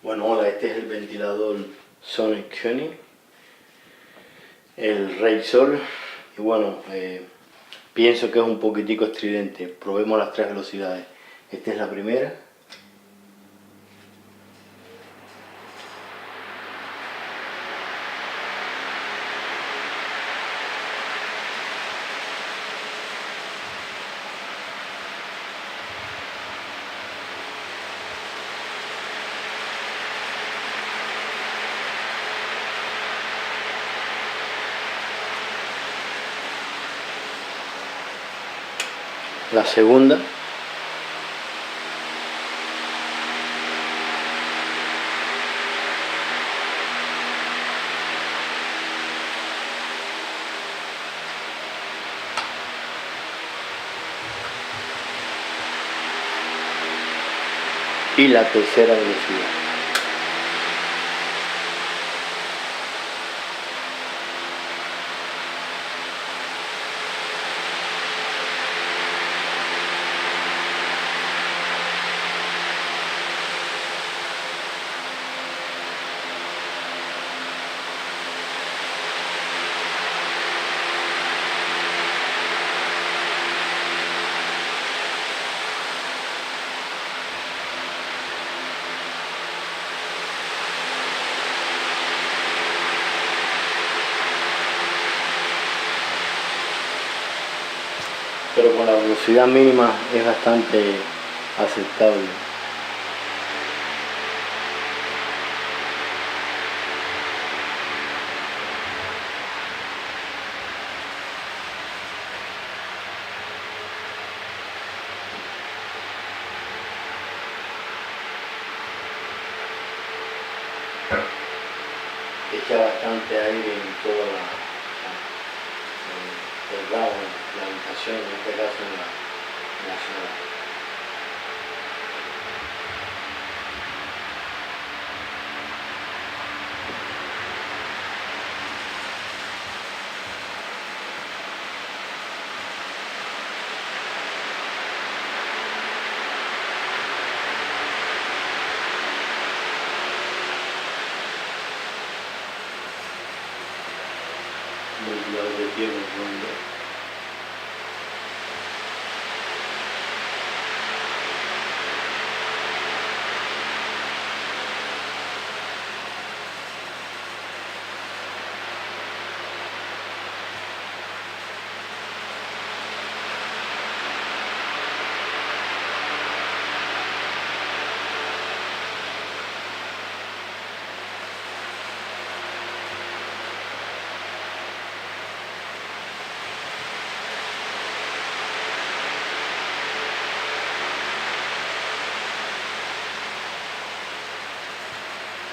Bueno, hola, este es el ventilador Sonic König, el Rey Sol, y bueno, pienso que es un poquitico estridente. Probemos las tres velocidades. Esta es la primera. La segunda. Y la tercera velocidad. Pero con la velocidad mínima es bastante aceptable. Echa bastante aire en toda el lado, la habitación, en este caso en la sala. Ventilador de pie con ruido.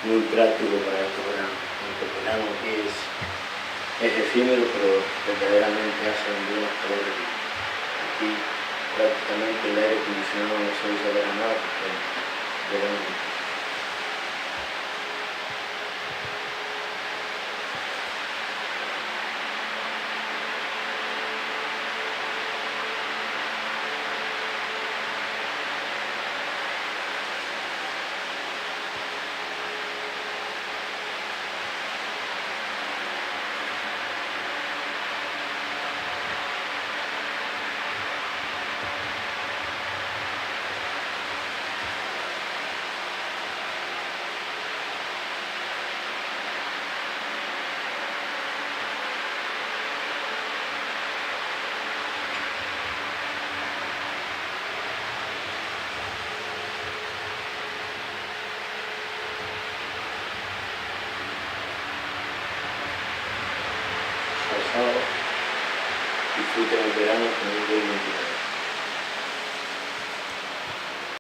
Muy práctico para estos veranos, aunque el verano aquí es efímero, pero verdaderamente hace un buen calor. Aquí prácticamente el aire acondicionado no se usa para nada porque el verano. Disfruten el verano con un buen ventilador.